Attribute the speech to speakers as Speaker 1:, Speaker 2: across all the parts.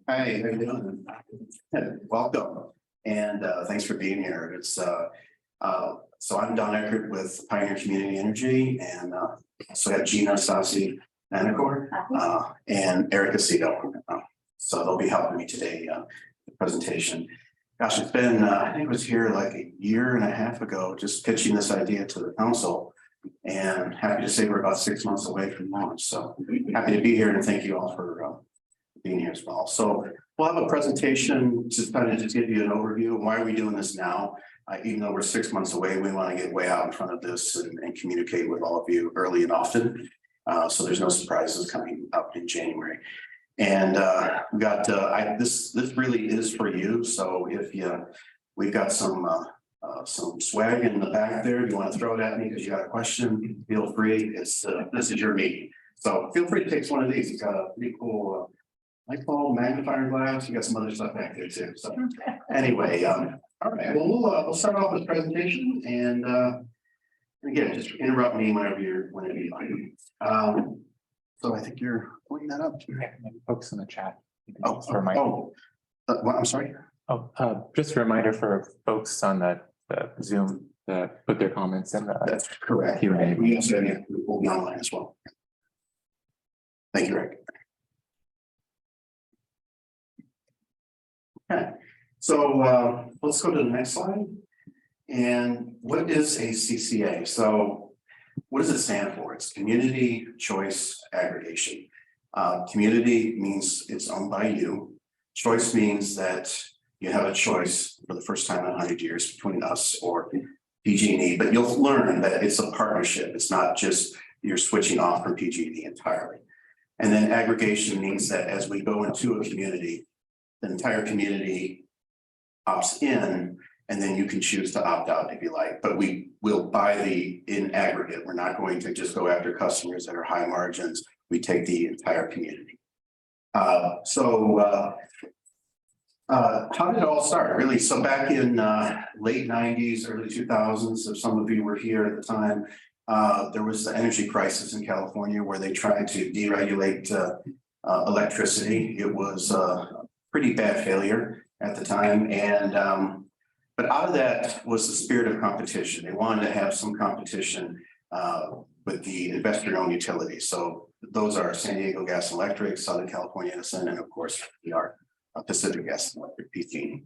Speaker 1: Hi, how you doing? Welcome, and thanks for being here. So I'm Don Eckert with Pioneer Community Energy, and so I have Gina Sassi Manacor and Erica Cito. So they'll be helping me today, the presentation. Gosh, it's been, I think it was here like a year and a half ago, just pitching this idea to the council. And happy to say we're about 6 months away from launch. So happy to be here, and thank you all for being here as well. So we'll have a presentation to kind of just give you an overview. Why are we doing this now? Even though we're 6 months away, we want to get way out in front of this and communicate with all of you early and often. So there's no surprises coming up in January. And we got this really is for you. So if we've got some swag in the back there. If you want to throw it at me because you got a question, feel free. This is your meeting. So feel free to take one of these. It's got a pretty cool light bulb, magnifying glass. You got some other stuff back there too. So anyway, all right. Well, we'll start off with presentation, and again, just interrupt me whenever you like. So I think you're pointing that up.
Speaker 2: Folks in the chat.
Speaker 1: I'm sorry.
Speaker 2: Just a reminder for folks on the Zoom to put their comments in the.
Speaker 1: That's correct.
Speaker 2: Q&A.
Speaker 1: We also will be online as well. Thank you, Rick. Okay, so let's go to the next slide. And what is a CCA? So what does it stand for? It's Community Choice Aggregation. Community means it's owned by you. Choice means that you have a choice for the first time in 100 years between us or PG&E, but you'll learn that it's a partnership. It's not just you're switching off from PG&E entirely. And then aggregation means that as we go into a community, the entire community opts in, and then you can choose to opt out if you like, but we will buy in aggregate. We're not going to just go after customers that are high margins. We take the entire community. How did it all start? Really, so back in late 90s, early 2000s, if some of you were here at the time, there was the energy crisis in California where they tried to deregulate electricity. It was a pretty bad failure at the time, and but out of that was the spirit of competition. They wanted to have some competition with the investor-owned utilities. So those are San Diego Gas and Electric, Southern California Edison, and of course we are Pacific Gas and Electric, PG&E.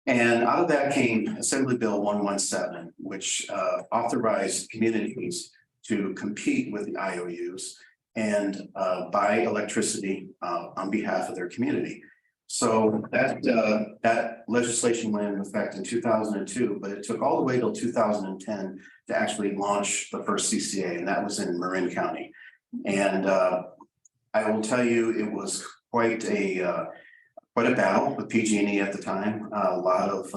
Speaker 1: And out of that came Assembly Bill 117, which authorized communities to compete with the IOUs and buy electricity on behalf of their community. So that legislation went into effect in 2002, but it took all the way till 2010 to actually launch the first CCA, and that was in Marin County. And I will tell you, it was quite a battle with PG&E at the time. A lot of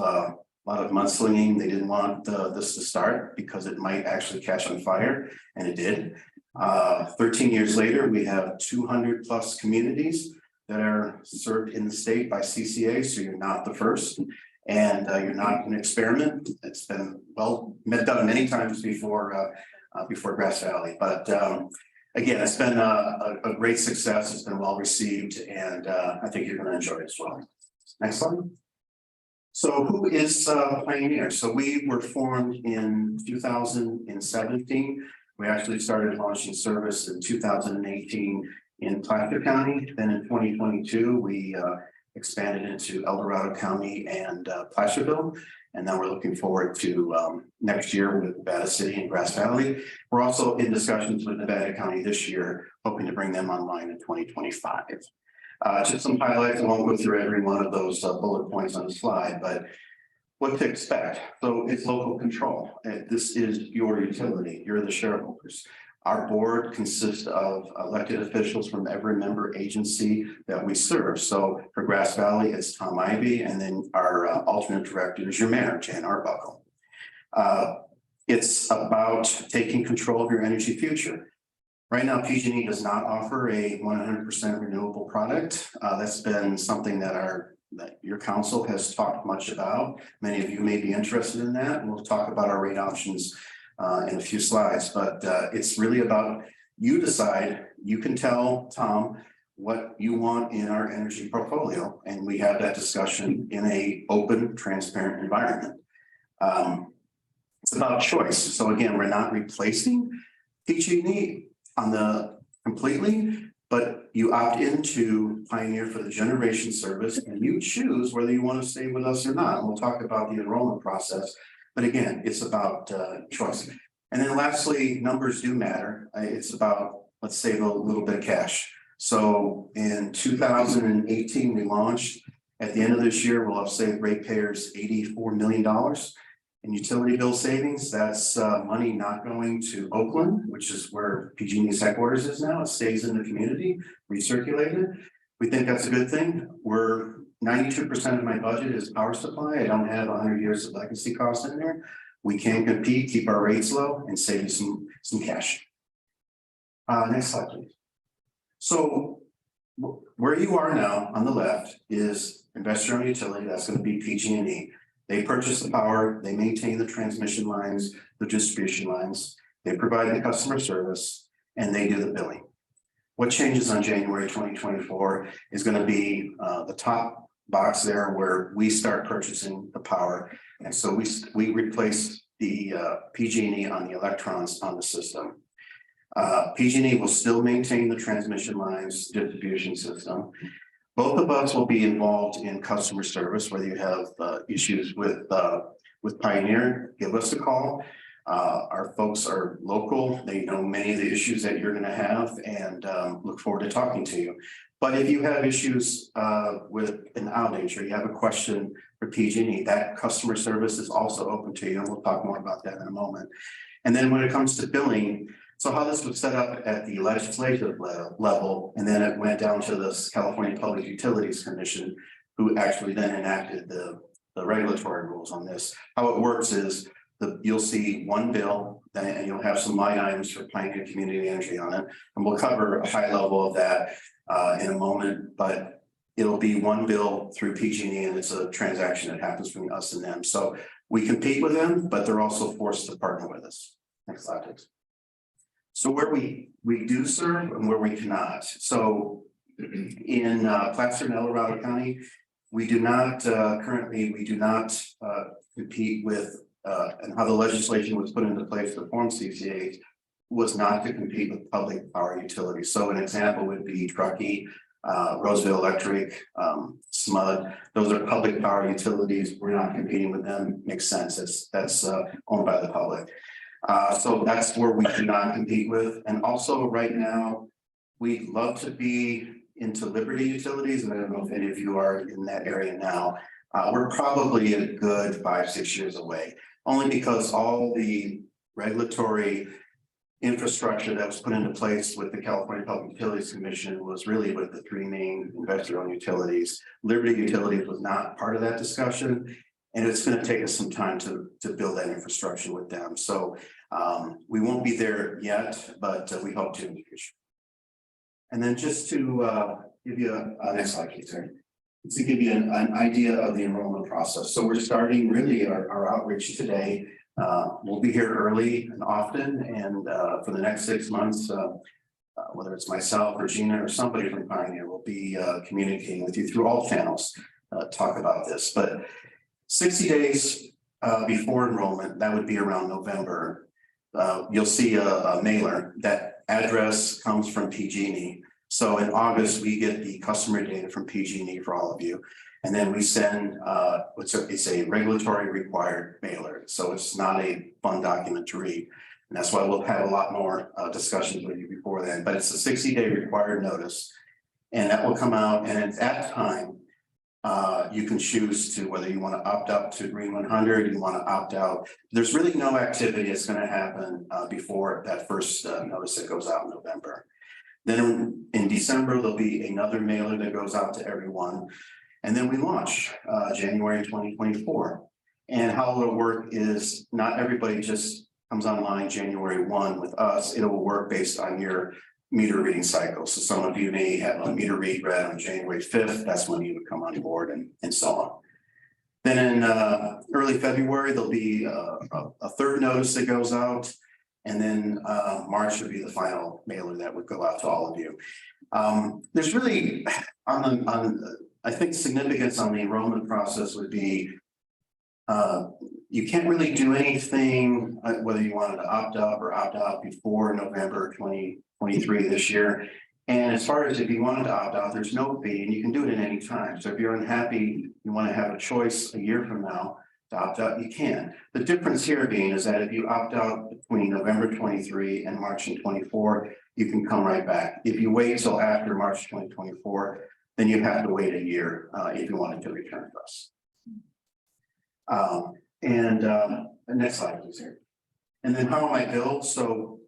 Speaker 1: mudslinging. They didn't want this to start because it might actually catch on fire, and it did. 13 years later, we have 200 plus communities that are served in the state by CCA. So you're not the first, and you're not an experiment. It's been done many times before Grass Valley, but again, it's been a great success. It's been well received, and I think you're going to enjoy it as well. Next slide. So who is Pioneer? So we were formed in 2017. We actually started launching service in 2018 in Placer County. Then in 2022, we expanded into El Dorado County and Placerville. And now we're looking forward to next year with Nevada City and Grass Valley. We're also in discussions with Nevada County this year, hoping to bring them online in 2025. Just some highlights. I won't go through every one of those bullet points on the slide, but what to expect. So it's local control. This is your utility. You're the shareholders. Our board consists of elected officials from every member agency that we serve. So for Grass Valley, it's Tom Ivy, and then our alternate director is your mayor, Jan Arbuckle. It's about taking control of your energy future. Right now, PG&E does not offer a 100% renewable product. That's been something that your council has talked much about. Many of you may be interested in that. We'll talk about our rate options in a few slides, but it's really about you decide, you can tell Tom what you want in our energy portfolio, and we have that discussion in a open, transparent environment. It's about choice. So again, we're not replacing PG&E on the completely, but you opt into Pioneer for the generation service and you choose whether you want to stay with us or not. And we'll talk about the enrollment process, but again, it's about choice. And then lastly, numbers do matter. It's about, let's save a little bit of cash. So in 2018, we launched. At the end of this year, we'll have saved ratepayers $84 million in utility bill savings. That's money not going to Oakland, which is where PG&E's headquarters is now. It stays in the community, recirculated. We think that's a good thing. We're 92% of my budget is power supply. I don't have 100 years of legacy costs in there. We can compete, keep our rates low, and save you some cash. Next slide, please. So where you are now on the left is investor-owned utility. That's going to be PG&E. They purchase the power, they maintain the transmission lines, the distribution lines, they provide the customer service, and they do the billing. What changes on January 2024 is going to be the top box there where we start purchasing the power. And so we replace the PG&E on the electrons on the system. PG&E will still maintain the transmission lines, distribution system. Both of us will be involved in customer service, whether you have issues with Pioneer, give us a call. Our folks are local. They know many of the issues that you're going to have and look forward to talking to you. But if you have issues with an outage or you have a question for PG&E, that customer service is also open to you. And we'll talk more about that in a moment. And then when it comes to billing, so how this was set up at the legislative level, and then it went down to the California Public Utilities Commission, who actually then enacted the regulatory rules on this. How it works is you'll see one bill, and you'll have some line items for Pioneer Community Energy on it. And we'll cover a high level of that in a moment, but it'll be one bill through PG&E, and it's a transaction that happens between us and them. So we compete with them, but they're also forced to partner with us. Next slide, please. So where we do serve and where we cannot. So in Placer and El Dorado County, we do not currently compete with and how the legislation was put into place to form CCAs was not to compete with public power utilities. So an example would be Truckee, Roseville Electric, SMUD. Those are public power utilities. We're not competing with them. Makes sense. That's owned by the public. So that's where we do not compete with. And also right now, we'd love to be into Liberty Utilities. And I don't know if any of you are in that area now. We're probably a good 5-6 years away, only because all the regulatory infrastructure that was put into place with the California Public Utilities Commission was really with the three main investor-owned utilities. Liberty Utilities was not part of that discussion. And it's going to take us some time to build that infrastructure with them. So we won't be there yet, but we hope to in the future. And then just to give you a next slide, please, sorry. To give you an idea of the enrollment process. So we're starting really our outreach today. We'll be here early and often, and for the next 6 months, whether it's myself or Gina or somebody from Pioneer, will be communicating with you through all channels, talk about this. But 60 days before enrollment, that would be around November, you'll see a mailer. That address comes from PG&E. So in August, we get the customer data from PG&E for all of you. And then we send, it's a regulatory required mailer. So it's not a fun document to read. And that's why we'll have a lot more discussions with you before then. But it's a 60-day required notice. And that will come out. And at that time, you can choose to whether you want to opt out to Green 100, you want to opt out. There's really no activity that's going to happen before that first notice that goes out in November. Then in December, there'll be another mailer that goes out to everyone. And then we launch January 2024. And how it'll work is not everybody just comes online January 1 with us. It will work based on your meter reading cycle. So some of you may have a meter read read on January 5th. That's when you would come on board and so on. Then in early February, there'll be a third notice that goes out. And then March would be the final mailer that would go out to all of you. There's really I think significance on the enrollment process would be you can't really do anything, whether you wanted to opt up or opt out before November 2023 this year. And as far as if you wanted to opt out, there's no fee and you can do it at any time. So if you're unhappy, you want to have a choice a year from now to opt out, you can. The difference here being is that if you opt out between November 23 and March 24, you can come right back. If you wait till after March 2024, then you have to wait a year if you wanted to return to us. Next slide, please here. And then how am I billed? So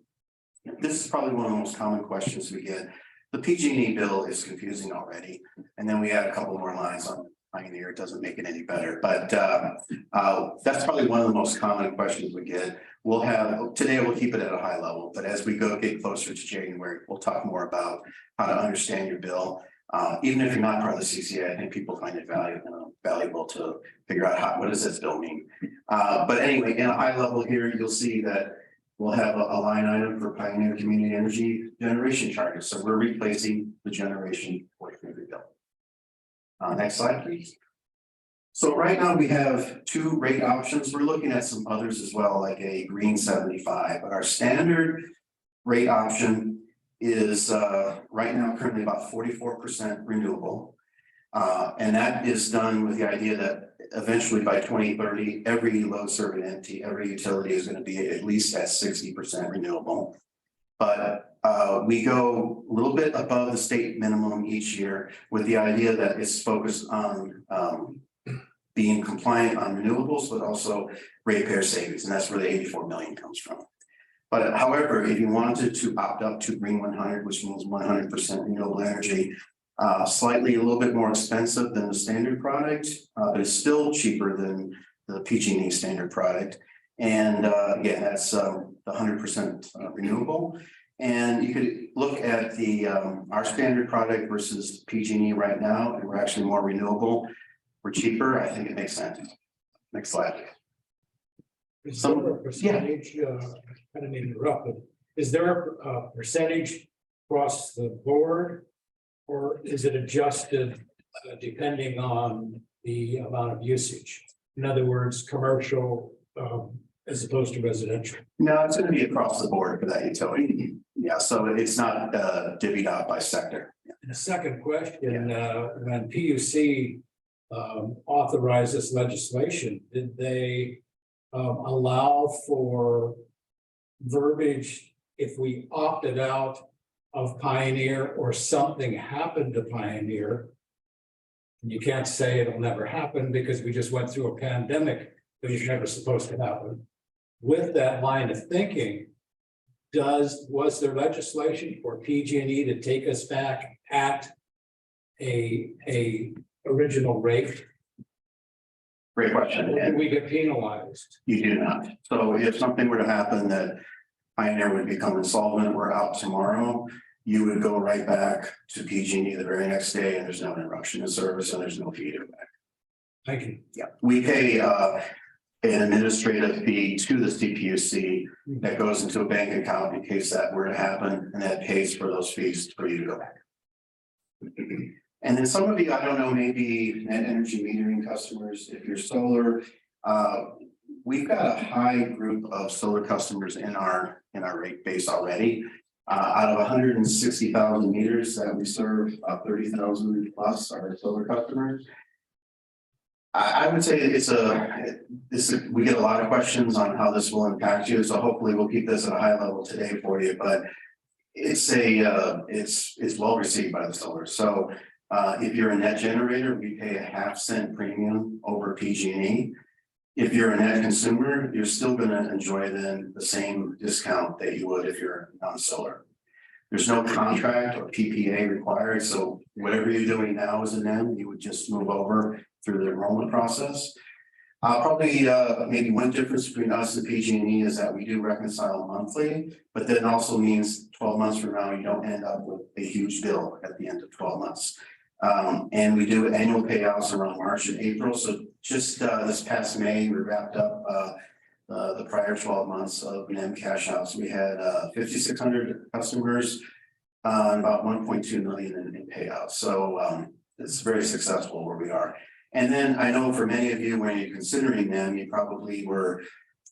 Speaker 1: this is probably one of the most common questions we get. The PG&E bill is confusing already. And then we add a couple more lines on Pioneer. It doesn't make it any better, but that's probably one of the most common questions we get. Today we'll keep it at a high level, but as we get closer to January, we'll talk more about how to understand your bill. Even if you're not part of the CCA, I think people find it valuable to figure out what does this bill mean. But anyway, in a high level here, you'll see that we'll have a line item for Pioneer Community Energy generation charges. So we're replacing the generation portion of the bill. Next slide, please. So right now we have two rate options. We're looking at some others as well, like a green 75, but our standard rate option is right now currently about 44% renewable. And that is done with the idea that eventually by 2030, every load serving entity, every utility is going to be at least at 60% renewable. But we go a little bit above the state minimum each year with the idea that it's focused on being compliant on renewables, but also ratepayer savings. And that's where the 84 million comes from. But however, if you wanted to opt up to Green 100, which means 100% renewable energy, slightly a little bit more expensive than the standard product, but it's still cheaper than the PG&E standard product. And again, that's the 100% renewable. And you could look at the our standard product versus PG&E right now, and we're actually more renewable. We're cheaper. I think it makes sense. Next slide.
Speaker 3: Is there a percentage, I don't mean to interrupt, but is there a percentage across the board, or is it adjusted depending on the amount of usage? In other words, commercial as opposed to residential?
Speaker 1: No, it's going to be across the board for that utility. Yeah, so it's not divvied out by sector.
Speaker 3: And the second question, when PUC authorized this legislation, did they allow for verbiage if we opted out of Pioneer or something happened to Pioneer? And you can't say it'll never happen because we just went through a pandemic, which is never supposed to happen. With that line of thinking, was there legislation for PG&E to take us back at a original rate?
Speaker 1: Great question.
Speaker 3: Or do we get penalized?
Speaker 1: You do not. So if something were to happen that Pioneer would become insolvent or out tomorrow, you would go right back to PG&E the very next day, and there's no interruption in service and there's no fee to back.
Speaker 3: Thank you.
Speaker 1: Yeah, we pay an administrative fee to the CPUC that goes into a bank account in case that were to happen, and that pays for those fees for you to go back. And then some of you, I don't know, maybe net energy metering customers, if you're solar, we've got a high group of solar customers in our rate base already. Out of 160,000 meters that we serve, 30,000 plus are solar customers. I would say we get a lot of questions on how this will impact you. So hopefully we'll keep this at a high level today for you, but it's well received by the solar. So if you're a net generator, we pay a 0.5 cent premium over PG&E. If you're a net consumer, you're still going to enjoy then the same discount that you would if you're non-solar. There's no contract or PPA required. So whatever you're doing now as an M, you would just move over through the enrollment process. Probably maybe one difference between us and PG&E is that we do reconcile monthly, but that also means 12 months from now, you don't end up with a huge bill at the end of 12 months. And we do annual payouts around March and April. So just this past May, we wrapped up the prior 12 months of NEM cash outs. We had 5,600 customers, and about 1.2 million in payouts. So it's very successful where we are. And then I know for many of you, when you're considering NEM, you probably were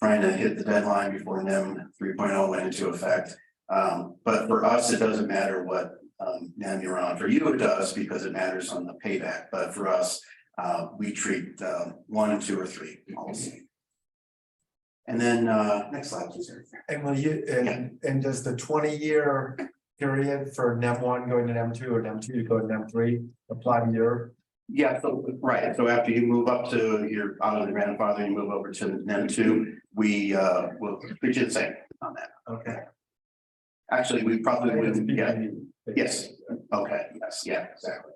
Speaker 1: trying to hit the deadline before NEM 3.0 went into effect. But for us, it doesn't matter what NEM you're on. For you, it does because it matters on the payback. But for us, we treat 1, 2, or 3 policy. And then next slide, please.
Speaker 4: And will you, and does the 20-year period for NEM 1 going to NEM 2 or NEM 2 to go to NEM 3 apply to your?
Speaker 1: Yeah, so right. So after you move up to your out of the grandfather, you move over to NEM 2, we will treat you the same on that.
Speaker 4: Okay.
Speaker 1: Actually, we probably wouldn't get. Yes, okay, yes, yeah, exactly.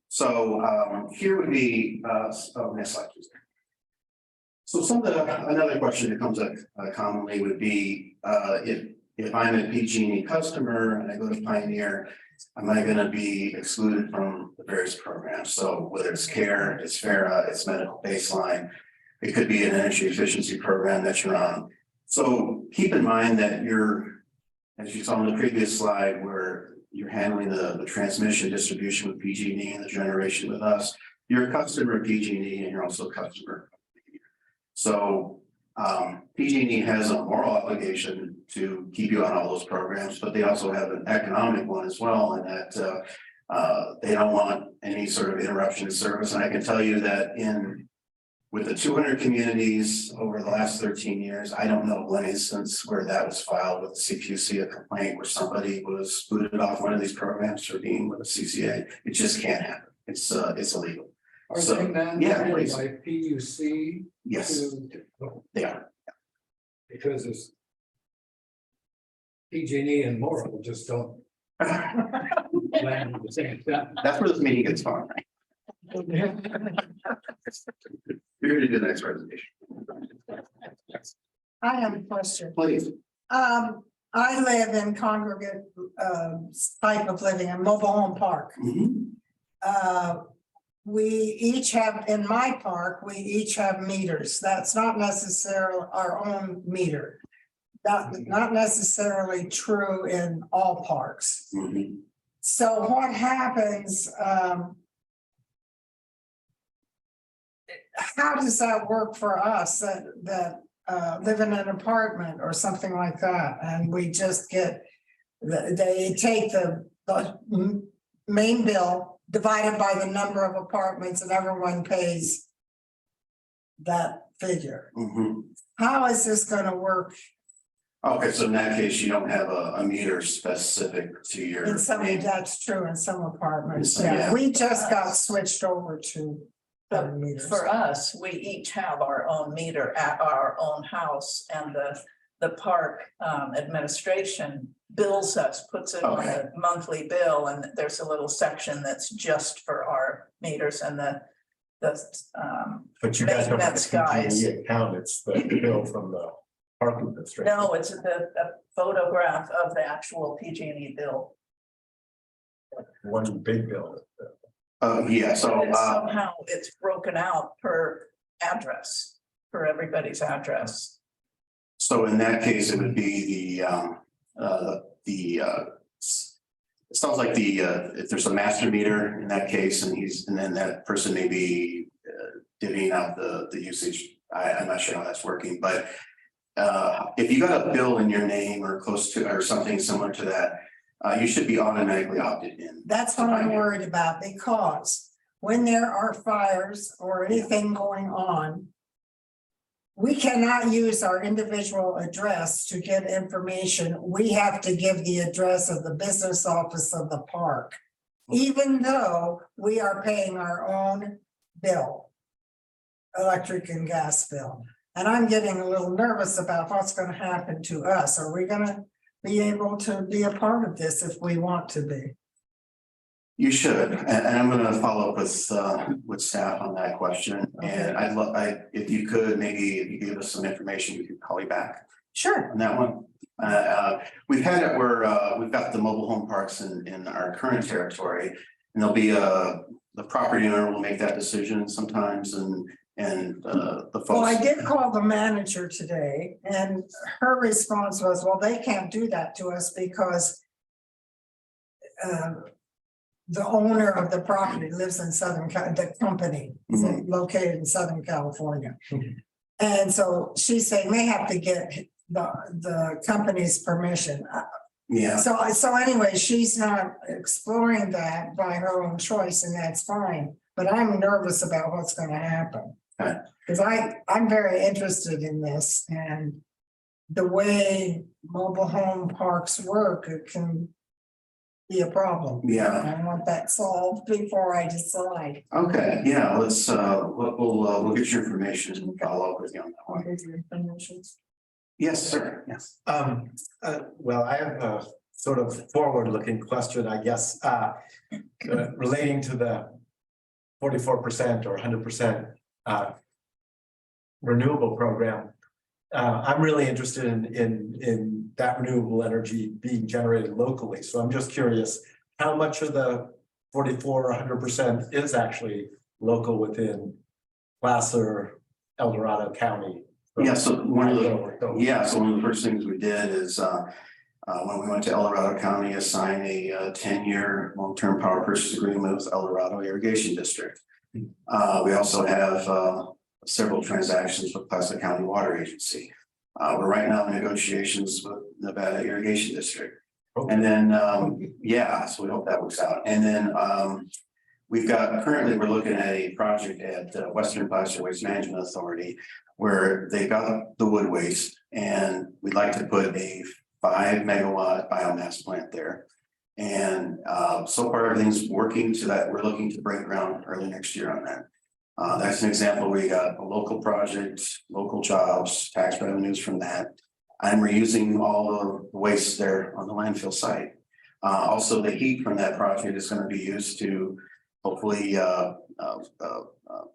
Speaker 1: So here would be next slide, please. So another question that comes up commonly would be if I'm a PG&E customer and I go to Pioneer, am I going to be excluded from the various programs? So whether it's CARE, it's FARA, it's medical baseline, it could be an energy efficiency program that you're on. So keep in mind that as you saw on the previous slide, where you're handling the transmission distribution with PG&E and the generation with us, you're a customer of PG&E and you're also a customer. So PG&E has a moral obligation to keep you on all those programs, but they also have an economic one as well, and that they don't want any sort of interruption in service. And I can tell you that with the 200 communities over the last 13 years, I don't know one instance where that was filed with the CPUC, a complaint where somebody was booted off one of these programs for being with a CCA. It just can't happen. It's illegal.
Speaker 3: Are
Speaker 1: So,
Speaker 3: they mandated
Speaker 1: yeah, please.
Speaker 3: by PUC?
Speaker 1: Yes, they are.
Speaker 3: Because it's PG&E and Moral just don't land at the same time.
Speaker 1: That's where this meeting gets fun, right? You're going to do the next presentation.
Speaker 5: I have a question.
Speaker 1: Please.
Speaker 5: I live in congregate type of living, a mobile home park.
Speaker 1: Mhm.
Speaker 5: We each have, in my park, we each have meters. That's not necessarily our own meter. Not necessarily true in all parks.
Speaker 1: Mhm.
Speaker 5: So what happens? How does that work for us that live in an apartment or something like that? And we just get, they take the main bill divided by the number of apartments and everyone pays that figure.
Speaker 1: Mhm.
Speaker 5: How is this gonna work?
Speaker 1: Okay, so in that case, you don't have a meter specific to your.
Speaker 5: In some, that's true in some apartments.
Speaker 1: Yeah.
Speaker 5: Yeah, we just got switched over to
Speaker 6: But
Speaker 5: meters.
Speaker 6: for us, we each have our own meter at our own house, and the park administration bills us, puts it on a monthly bill, and there's a little section that's just for our meters, and the
Speaker 4: But you guys don't have
Speaker 6: maintenance
Speaker 4: a
Speaker 6: guys.
Speaker 4: PG&E account, it's the bill from the park administration.
Speaker 6: No, it's a photograph of the actual PG&E bill.
Speaker 4: One big bill.
Speaker 1: Yeah, so
Speaker 6: And somehow it's broken out per address, for everybody's address.
Speaker 1: so in that case, it would be it sounds like if there's a master meter in that case, and then that person may be divvying out the usage. I'm not sure how that's working, but if you got a bill in your name or close to, or something similar to that, you should be automatically opted in.
Speaker 5: That's what I'm worried about, because when there are fires or anything going on, we cannot use our individual address to get information. We have to give the address of the business office of the park, even though we are paying our own bill, electric and gas bill. And I'm getting a little nervous about what's going to happen to us. Are we going to be able to be a part of this if we want to be?
Speaker 1: You should, and I'm going to follow up with staff on that question. And if you could, maybe if you give us some information, we could call you back
Speaker 5: Sure.
Speaker 1: on that one. We've had it where we've got the mobile home parks in our current territory, and there'll be the property owner will make that decision sometimes, and And the
Speaker 5: Well, I
Speaker 1: folks,
Speaker 5: did call the manager today and her response was, well, they can't do that to us because the owner of the property lives in the company is located in Southern California. And so she's saying they have to get the company's permission.
Speaker 1: yeah,
Speaker 5: So anyway, she's not exploring that by her own choice, and that's fine, but I'm nervous about what's gonna happen.
Speaker 1: Okay.
Speaker 5: Cause I'm very interested in this, and the way mobile home parks work, it can be a problem.
Speaker 1: yeah.
Speaker 5: I want that solved before I decide.
Speaker 1: Okay, yeah, let's, we'll get your information and follow up with you on that
Speaker 5: I'll
Speaker 1: one.
Speaker 5: give you information.
Speaker 1: Yes, sir, yes.
Speaker 4: Well, I have a sort of forward-looking question, I guess, relating to the 44% or 100% renewable program. I'm really interested in that renewable energy being generated locally, so I'm just curious, how much of the 44 or 100% is actually local within Placer, El Dorado County?
Speaker 1: Yeah, so one of the first things we did is, when we went to El Dorado County, assign a 10-year long-term power purchase agreement with El Dorado Irrigation District. We also have several transactions with Placer County Water Agency. We're right now in negotiations with Nevada Irrigation District. And then, yeah, so we hope that works out. And then currently we're looking at a project at Western Placer Waste Management Authority where they got the wood waste, and we'd like to put a 5 megawatt biomass plant there. And so far everything's working to that. We're looking to break ground early next year on that. That's an example. We got a local project, local jobs, tax revenues from that. And we're using all the waste there on the landfill site. Also, the heat from that project is going to be used to hopefully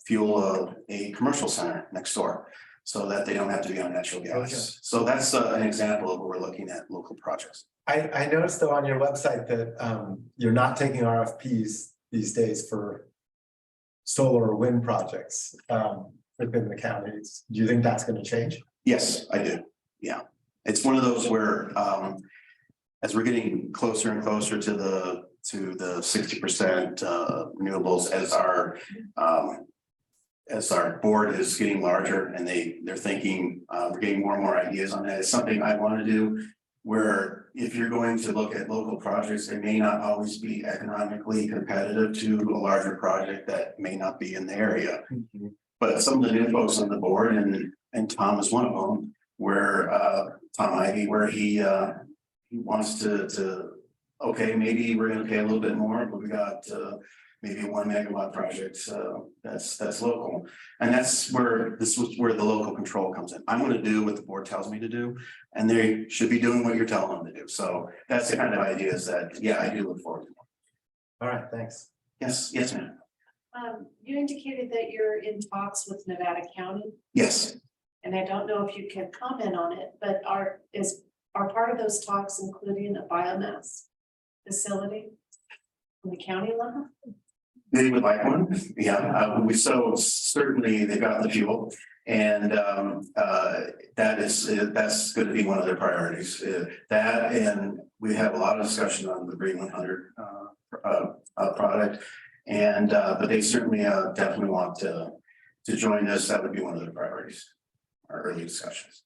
Speaker 1: fuel a commercial center next door so that they don't have to be on natural gas.
Speaker 4: Okay.
Speaker 1: So that's an example of what we're looking at local projects.
Speaker 4: I noticed though on your website that you're not taking RFPs these days for solar or wind projects within the counties. Do you think that's going to change?
Speaker 1: Yes, I do. Yeah. It's one of those where as we're getting closer and closer to the 60% renewables as our board is getting larger and they're thinking we're getting more and more ideas on that. It's something I want to do where if you're going to look at local projects, it may not always be economically competitive to a larger project that may not be in the area. But some of the new folks on the board, and Tom is one of them, where Tom Ivy, where he wants to okay, maybe we're gonna pay a little bit more, but we got maybe a 1 megawatt project that's local. And this was where the local control comes in. I'm gonna do what the board tells me to do, and they should be doing what you're telling them to do. So that's the kind of ideas that, yeah, I do look forward to.
Speaker 4: All right, thanks.
Speaker 1: Yes, ma'am.
Speaker 7: You indicated that you're in talks with Nevada County,
Speaker 1: Yes.
Speaker 7: and I don't know if you can comment on it, but are part of those talks including a biomass facility on the county level?
Speaker 1: They would like one, yeah, so certainly they've got the fuel. And that's going to be one of their priorities. That, and we have a lot of discussion on the Green 100 product. And but they certainly definitely want to join us. That would be one of their priorities, our early discussions.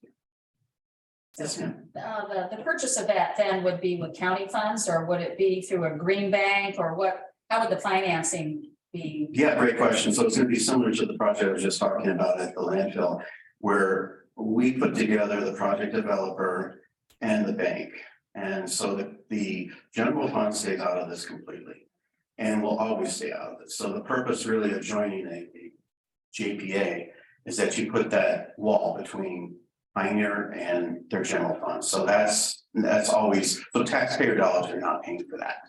Speaker 1: Yes, ma'am.
Speaker 8: The purchase of that then would be with county funds, or would it be through a green bank, or what, how would the financing be?
Speaker 1: Yeah, great question. So it's going to be similar to the project I was just talking about at the landfill, where we put together the project developer and the bank. And so the general fund stays out of this completely and will always stay out of it. So the purpose really of joining a JPA is that you put that wall between Pioneer and their general fund. So that's always, so taxpayer dollars are not paying for that.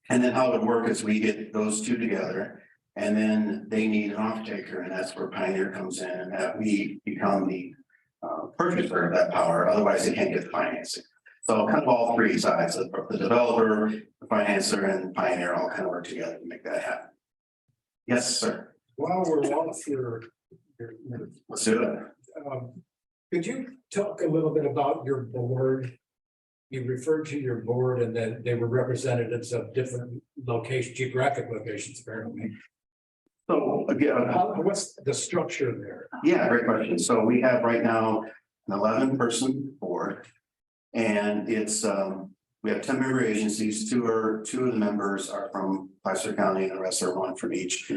Speaker 1: And then how it would work is we get those two together, and then they need an off taker, and that's where Pioneer comes in, and that we become the purchaser of that power. Otherwise, they can't get the financing. So kind of all three sides, the developer, the financer, and Pioneer all kind of work together to make that happen. Yes, sir.
Speaker 3: While we're off
Speaker 1: Let's do it.
Speaker 3: could you talk a little bit about your board? You referred to your board and that they were representatives of different locations, geographic locations, apparently.
Speaker 1: So again,
Speaker 3: What's the structure there?
Speaker 1: yeah, great question. So we have right now an 11-person board. And it's, we have 10 member agencies. Two of the members are from Placer County and the rest are one from each.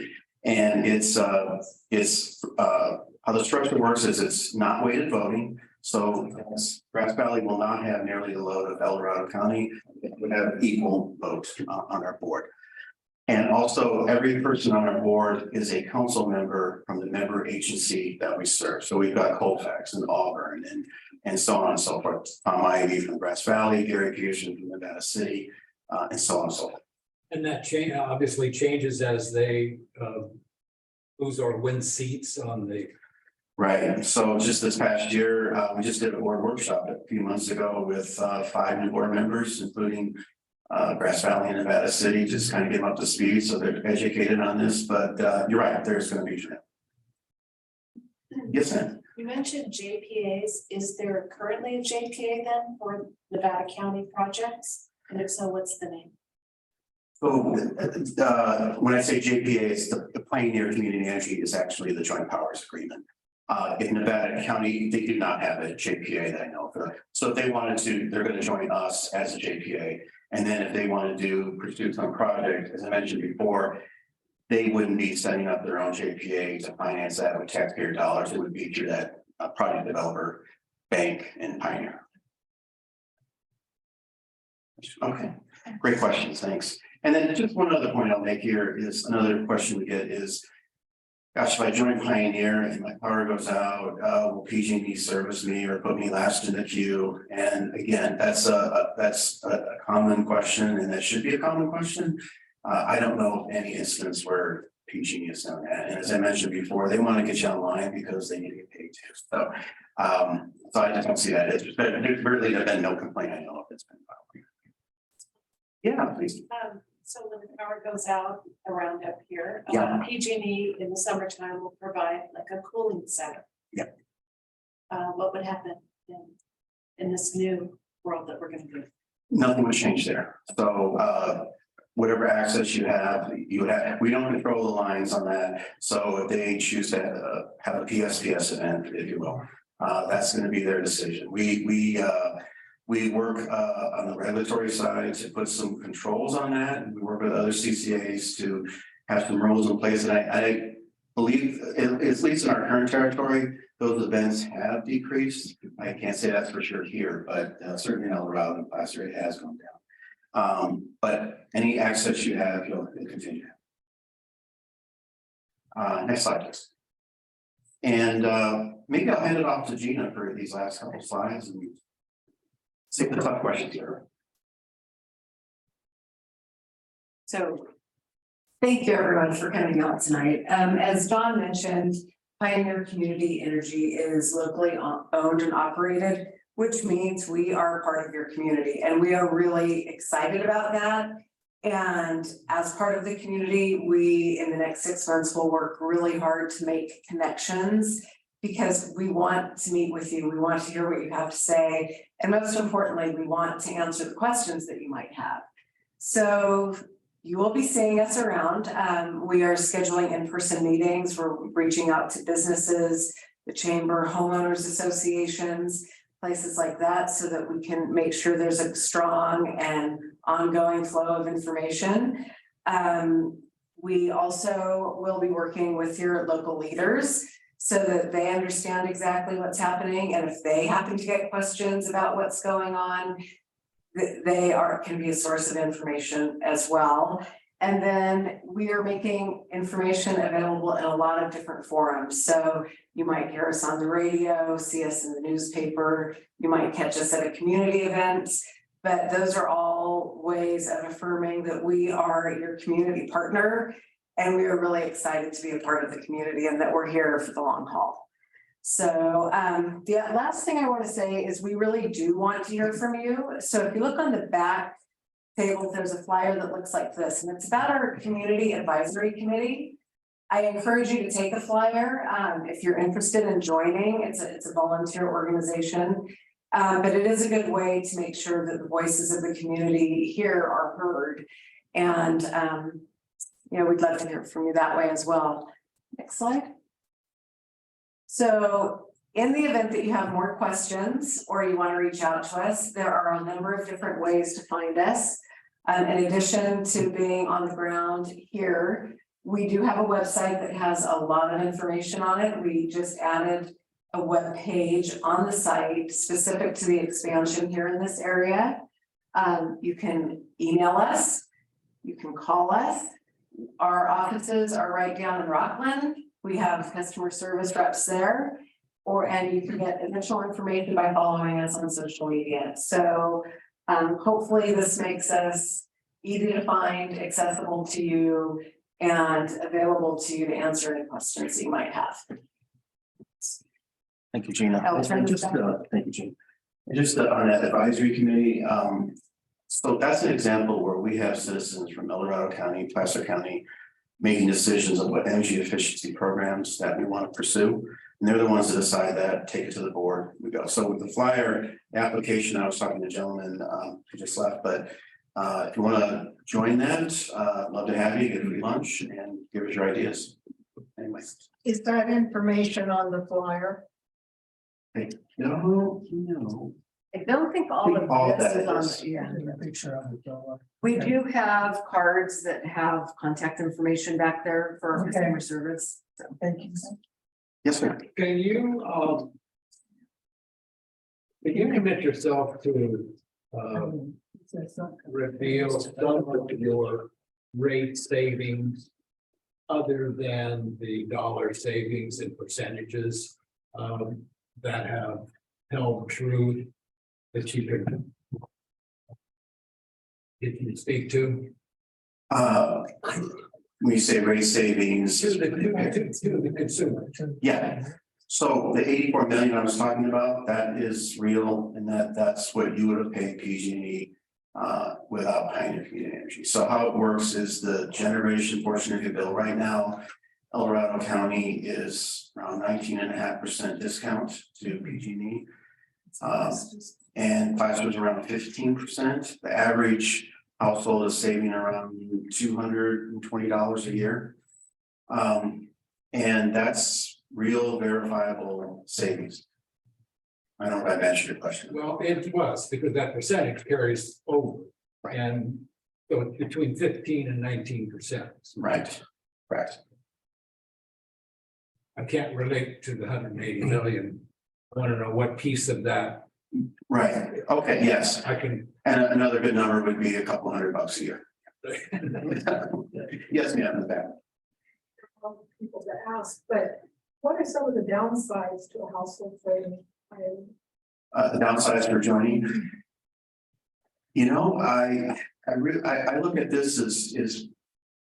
Speaker 1: And it's how the structure works is it's not weighted voting. So Grass Valley will not have nearly the load of El Dorado County. It would have equal votes on our board. And also every person on our board is a council member from the member agency that we serve. So we've got Colfax and Auburn and so on and so forth. Tom Ivy from Grass Valley, Gary Pearson from Nevada City, and so on and so forth.
Speaker 3: And that change obviously changes as they lose or win seats on the.
Speaker 1: Right, so just this past year, we just did a board workshop a few months ago with 5 new board members, including Grass Valley and Nevada City, just kind of get them up to speed so they're educated on this, but you're right, there's gonna be. Yes, ma'am.
Speaker 7: You mentioned JPAs. Is there currently a JPA then for Nevada County projects? And if so, what's the name?
Speaker 1: So when I say JPA, it's the Pioneer Community Energy is actually the Joint Powers Agreement. In Nevada County, they do not have a JPA that I know of. So if they wanted to, they're going to join us as a JPA. And then if they want to pursue some project, as I mentioned before, they wouldn't be setting up their own JPA to finance that with taxpayer dollars. It would be through that project developer bank and Pioneer. Okay, great questions, thanks. And then just one other point I'll make here is another question we get is, gosh, if I join Pioneer and my power goes out, will PG&E service me or put me last in the queue? And again, that's a common question, and that should be a common question. I don't know of any instance where PG&E has done that. And as I mentioned before, they want to get you online because they need to get paid too. So, so I just don't see that. There's really been no complaint I know of that's been filed. Yeah, please.
Speaker 7: So when the power goes out around up here,
Speaker 1: Yeah.
Speaker 7: PG&E in the summertime will provide like a cooling center.
Speaker 1: Yeah.
Speaker 7: What would happen in this new world that we're going to do?
Speaker 1: Nothing was changed there. So whatever access you have, we don't control the lines on that. So if they choose to have a PSPS event, if you will, that's going to be their decision. We work on the regulatory side to put some controls on that. And we work with other CCAs to have some rules in place. And I believe, at least in our current territory, those events have decreased. I can't say that's for sure here, but certainly in El Dorado and Placer it has gone down. But any access you have, you'll continue. Next slide, please. And maybe I'll hand it off to Gina for these last couple of slides and take the tough questions here.
Speaker 9: So thank you everyone for coming out tonight. As Don mentioned, Pioneer Community Energy is locally owned and operated, which means we are part of your community and we are really excited about that. And as part of the community, we in the next 6 months will work really hard to make connections because we want to meet with you. We want to hear what you have to say. And most importantly, we want to answer the questions that you might have. So you will be seeing us around. We are scheduling in-person meetings. We're reaching out to businesses, the chamber, homeowners associations, places like that, so that we can make sure there's a strong and ongoing flow of information. We also will be working with your local leaders so that they understand exactly what's happening. And if they happen to get questions about what's going on, they can be a source of information as well. And then we are making information available in a lot of different forums. So you might hear us on the radio, see us in the newspaper, you might catch us at a community event, but those are all ways of affirming that we are your community partner. And we are really excited to be a part of the community and that we're here for the long haul. So the last thing I want to say is we really do want to hear from you. So if you look on the back table, there's a flyer that looks like this, and it's about our community advisory committee. I encourage you to take the flyer, if you're interested in joining. It's a volunteer organization. But it is a good way to make sure that the voices of the community here are heard. And, we'd love to hear from you that way as well. Next slide. So in the event that you have more questions or you want to reach out to us, there are a number of different ways to find us. In addition to being on the ground here, we do have a website that has a lot of information on it. We just added a web page on the site specific to the expansion here in this area. You can email us, you can call us. Our offices are right down in Rockland. We have customer service reps there, and you can get additional information by following us on social media. So hopefully this makes us easy to find, accessible to you, and available to you to answer any questions you might have.
Speaker 1: Thank you, Gina.
Speaker 9: I'll turn
Speaker 1: And
Speaker 9: this
Speaker 1: just,
Speaker 9: back.
Speaker 1: thank you, Gina. And just on that advisory committee, so that's an example where we have citizens from El Dorado County, Placer County, making decisions on what energy efficiency programs that we want to pursue. And they're the ones that decide that, take it to the board, we go. So with the flyer application, I was talking to a gentleman who just left, but if you want to join that, I'd love to have you, get a free lunch and give us your ideas. Anyway.
Speaker 5: Is that information on the flyer?
Speaker 1: No.
Speaker 9: I don't think all of
Speaker 1: All
Speaker 9: this
Speaker 1: that
Speaker 9: is on,
Speaker 1: is.
Speaker 9: yeah.
Speaker 3: Picture of it.
Speaker 9: We do have cards that have contact information back there for our
Speaker 5: Okay.
Speaker 9: customer service. So
Speaker 5: Thank you.
Speaker 1: Yes, sir.
Speaker 3: Can you commit yourself to, reveal some of your rate savings other than the dollar savings and percentages, that have held true that you can speak to?
Speaker 1: When you say rate savings.
Speaker 3: To the consumer.
Speaker 1: Yeah, so the 84 million I was talking about, that is real, and that's what you would have paid PG&E without Pioneer Community Energy. So how it works is the generation portion of your bill right now, El Dorado County is around 19.5% discount to PG&E. And Pfizer is around 15%. The average household is saving around $220 a year. And that's real verifiable savings. I don't know if I answered your question.
Speaker 3: Well, it was, because that percentage carries over.
Speaker 1: Right.
Speaker 3: And so it's between 15% and 19%.
Speaker 1: Right, correct.
Speaker 3: I can't relate to the 180 million. I want to know what piece of that
Speaker 1: Right, okay, yes.
Speaker 3: I can.
Speaker 1: And another good number would be a couple $100 a year. Yes, ma'am, in the back.
Speaker 10: People to ask, but what are some of the downsides to a household saving?
Speaker 1: The downsides for joining. You know, I look at this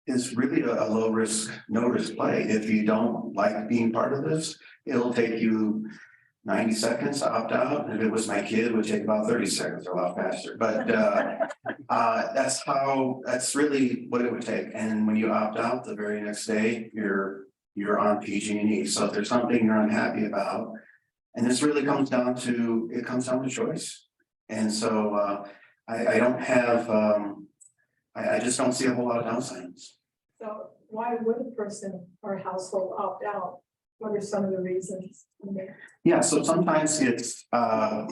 Speaker 1: as really a low risk, no risk play. If you don't like being part of this, it'll take you 90 seconds to opt out. If it was my kid, it would take about 30 seconds, or a lot faster. But that's really what it would take. And when you opt out, the very next day, you're on PG&E. So if there's something you're unhappy about, and this really comes down to choice. And so I don't have I just don't see a whole lot of downsides.
Speaker 10: So why would a person or household opt out? What are some of the reasons?
Speaker 1: Yeah, so sometimes it's bad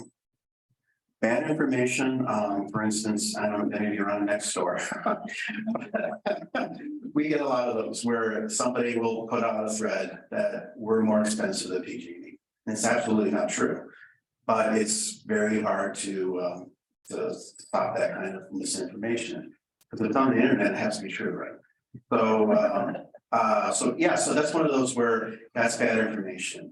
Speaker 1: information. For instance, I don't know if any of you run next door. We get a lot of those where somebody will put out a thread that we're more expensive than PG&E. And it's absolutely not true, but it's very hard to stop that kind of misinformation. Because if it's on the internet, it has to be true, right? So so that's one of those where that's bad information.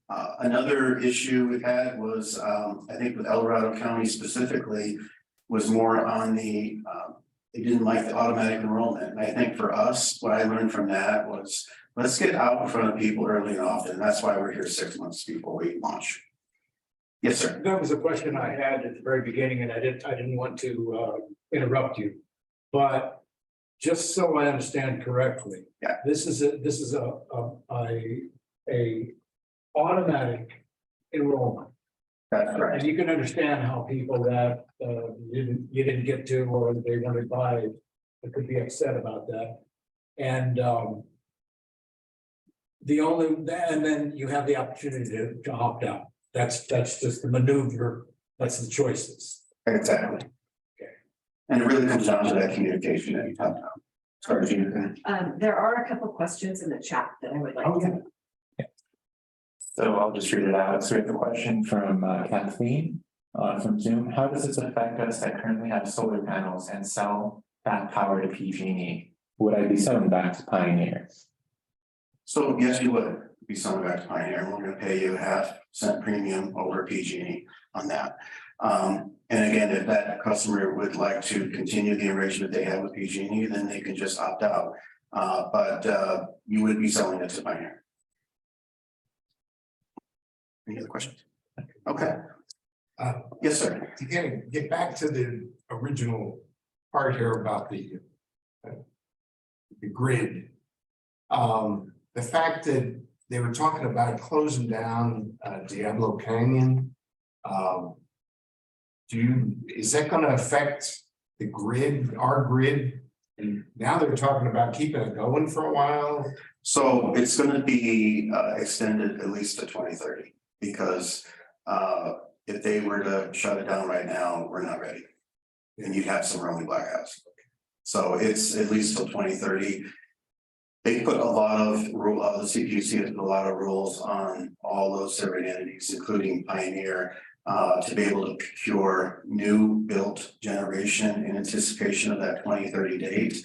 Speaker 1: Another issue we've had was, I think with El Dorado County specifically, was more on they didn't like the automatic enrollment. And I think for us, what I learned from that was, let's get out in front of people early and often. That's why we're here 6 months before we launch. Yes, sir.
Speaker 3: That was a question I had at the very beginning, and I didn't want to interrupt you. But just so I understand correctly.
Speaker 1: Yeah.
Speaker 3: This is a automatic enrollment.
Speaker 1: That's right.
Speaker 3: And you can understand how people that you didn't get to, or they wanted by, they could be upset about that. And and then you have the opportunity to opt out. That's just the maneuver, that's the choices.
Speaker 1: Exactly.
Speaker 3: Okay.
Speaker 1: And it really comes down to that communication that you talked about. Sorry, Gina.
Speaker 9: There are a couple questions in the chat that I would like to.
Speaker 2: So I'll just read it out. So we have a question from Kathleen from Zoom. How does this affect us that currently have solar panels and sell that power to PG&E? Would I be selling back to Pioneer?
Speaker 1: So yes, you would be selling back to Pioneer, and we're gonna pay you a half-cent premium over PG&E on that. And again, if that customer would like to continue the arrangement they have with PG&E, then they can just opt out. But you would be selling it to Pioneer. Any other questions? Okay. Yes, sir.
Speaker 11: Again, get back to the original part here about the grid. The fact that they were talking about closing down Diablo Canyon. Is that going to affect the grid, our grid? And now they're talking about keeping it going for a while.
Speaker 1: So it's gonna be extended at least to 2030, because if they were to shut it down right now, we're not ready. And you'd have some rolling blackouts. So it's at least till 2030. They put a lot of the CPUC has put a lot of rules on all those separate entities, including Pioneer, to be able to procure new built generation in anticipation of that 2030 date.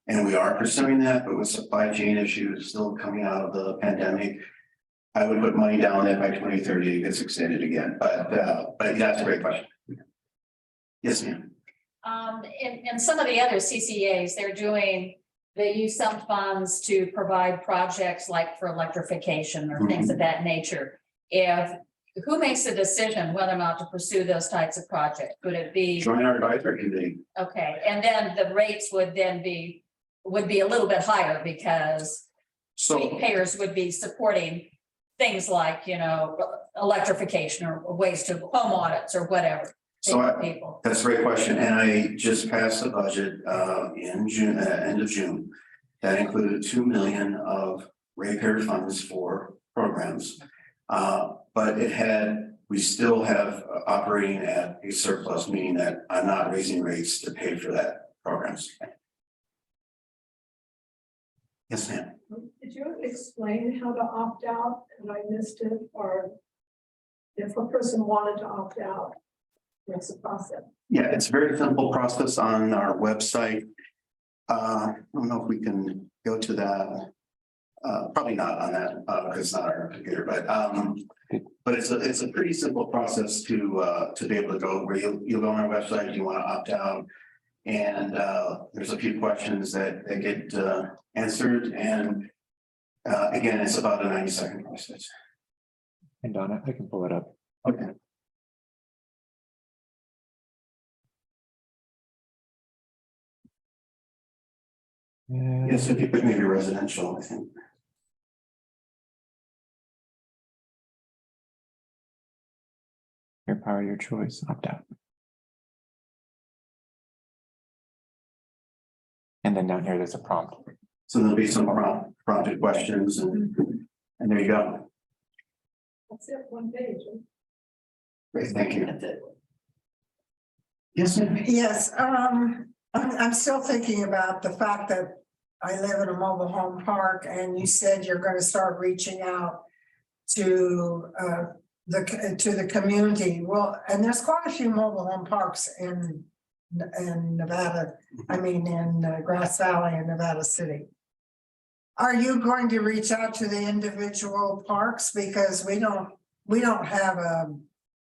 Speaker 1: And we are pursuing that, but with supply chain issues still coming out of the pandemic, I would put money down that by 2030 it gets extended again. But that's a great question. Yes, ma'am.
Speaker 8: In some of the other CCAs, they use some funds to provide projects like for electrification or things of that nature. Who makes the decision whether or not to pursue those types of projects? Could it be?
Speaker 1: Join our advisory committee.
Speaker 8: Okay, and then the rates would be a little bit higher because payers would be supporting things like, electrification or ways to home audits or whatever.
Speaker 1: So that's a great question. And I just passed the budget in June, end of June. That included 2 million of ratepayer funds for programs. But we still have operating at a surplus, meaning that I'm not raising rates to pay for that programs. Yes, ma'am.
Speaker 10: Did you explain how to opt out and I missed it, or if a person wanted to opt out, what's the process?
Speaker 1: Yeah, it's a very simple process on our website. I don't know if we can go to that. Probably not on that because it's not our computer, but it's a pretty simple process to be able to go where you'll go on our website. You want to opt out, and there's a few questions that get answered, and again, it's about a 90-second process.
Speaker 2: And Donna, I can pull it up.
Speaker 1: Okay. Yes, if you put maybe residential, I think.
Speaker 2: Your power, your choice, opt out. And then down here, there's a prompt.
Speaker 1: So there'll be some prompted questions and there you go.
Speaker 10: That's it, one page.
Speaker 1: Great, thank you. Yes, ma'am.
Speaker 5: Yes, I'm still thinking about the fact that I live in a mobile home park and you said you're gonna start reaching out to the community. Well, and there's quite a few mobile home parks in Nevada, in Grass Valley and Nevada City. Are you going to reach out to the individual parks? Because we don't have a,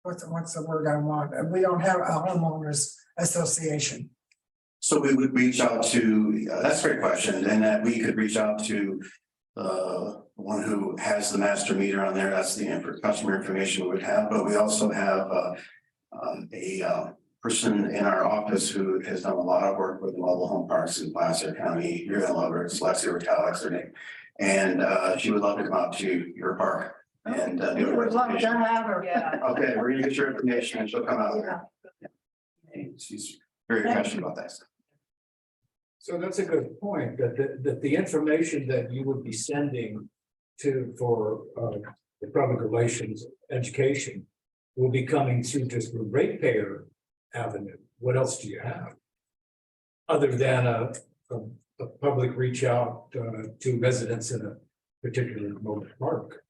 Speaker 5: what's the word I want? We don't have a homeowners association.
Speaker 1: So we would reach out to, that's a great question, and that we could reach out to one who has the master meter on there. That's the customer information we would have, but we also have a person in our office who has done a lot of work with mobile home parks in Placer County. You're gonna love her. It's Lexi Retalis, her name. And she would love to come out to your park and
Speaker 5: We
Speaker 1: do a
Speaker 5: would love to
Speaker 1: presentation.
Speaker 5: have her.
Speaker 6: Yeah.
Speaker 1: Okay, we're gonna get your information and she'll come out.
Speaker 5: Yeah.
Speaker 1: She's very passionate about that stuff.
Speaker 3: So that's a good point, that the information that you would be sending for the public relations education will be coming through just the ratepayer avenue. What else do you have? Other than a public reach out to residents in a particular remote park.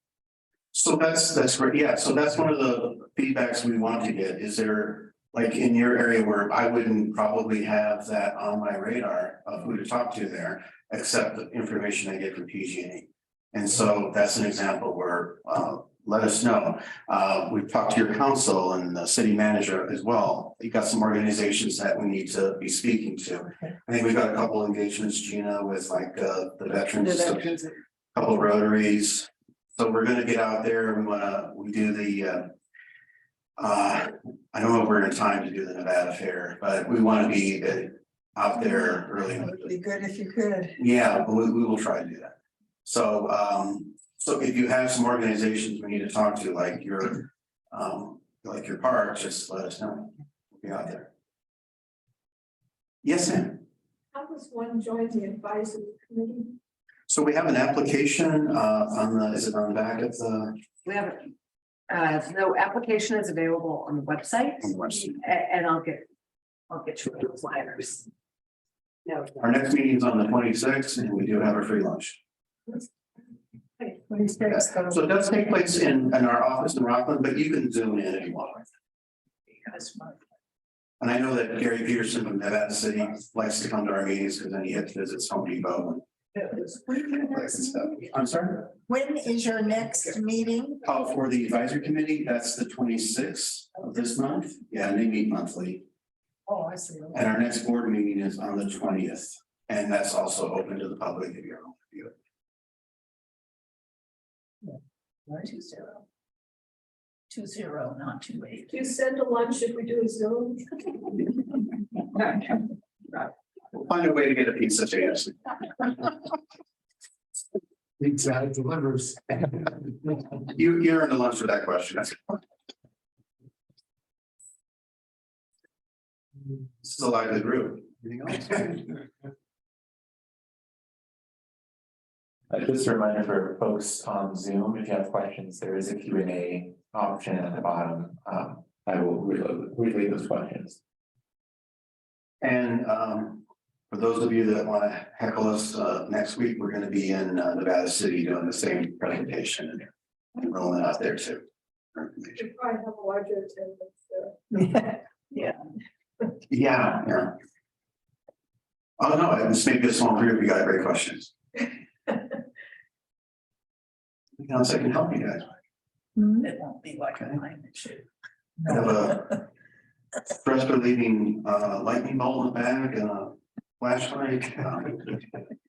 Speaker 1: So that's great. Yeah, so that's one of the feedbacks we want to get. Is there, like in your area where I wouldn't probably have that on my radar of who to talk to there, except the information I get from PG&E. And so that's an example where, let us know. We've talked to your council and the city manager as well. You got some organizations that we need to be speaking to. I think we've got a couple engagements, Gina, with like, the veterans, a couple Rotaries. So we're gonna get out there. We do the, I don't know if we're in time to do the Nevada Fair, but we want to be out there early.
Speaker 5: It would be good if you could.
Speaker 1: Yeah, but we will try to do that. So, so if you have some organizations we need to talk to, like your park, just let us know. We'll be out there. Yes, ma'am.
Speaker 10: How does one join the advisory committee?
Speaker 1: So we have an application, is it on the back of the?
Speaker 9: We have, no application is available on the website.
Speaker 1: On the website.
Speaker 9: And I'll get you those flyers. No.
Speaker 1: Our next meeting is on the 26th and we do have a free lunch. So it does take place in our office in Rockland, but you can zoom in if you want. And I know that Gary Peterson from Nevada City likes to come to our meetings because then he gets to visit Home Depot and stuff. I'm sorry?
Speaker 5: When is your next meeting?
Speaker 1: For the advisory committee, that's the 26th of this month. Yeah, and they meet monthly.
Speaker 5: Oh, I see.
Speaker 1: And our next board meeting is on the 20th. And that's also open to the public if you're on view it.
Speaker 6: 20, not 28.
Speaker 10: Do you send a lunch if we do a Zoom?
Speaker 1: We'll find a way to get a pizza to you.
Speaker 11: Pizza delivers.
Speaker 1: You're in the lunch for that question. This is a lively group. Anything else?
Speaker 2: Just a reminder for folks on Zoom, if you have questions, there is a Q&A option at the bottom. I will relay those questions.
Speaker 1: And for those of you that want to heckle us next week, we're going to be in Nevada City doing the same presentation and rolling out there too.
Speaker 10: You probably have a larger attendance there.
Speaker 1: Yeah. Oh, no, this may be a small group. You got great questions. Anything else I can help you guys with?
Speaker 6: It won't be like a line issue.
Speaker 1: I have a stress relieving lightning bolt in the bag and a flashlight.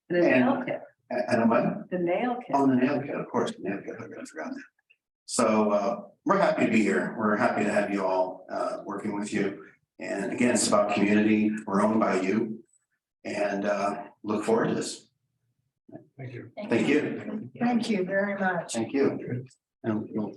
Speaker 9: The nail kit,
Speaker 1: And a what?
Speaker 9: the nail kit.
Speaker 1: Oh, the nail kit, of course, the nail kit, I forgot that. So we're happy to be here. We're happy to have you all working with you. And again, it's about community. We're owned by you. And look forward to this.
Speaker 3: Thank you.
Speaker 1: Thank you.
Speaker 5: Thank you very much.
Speaker 1: Thank you. And we'll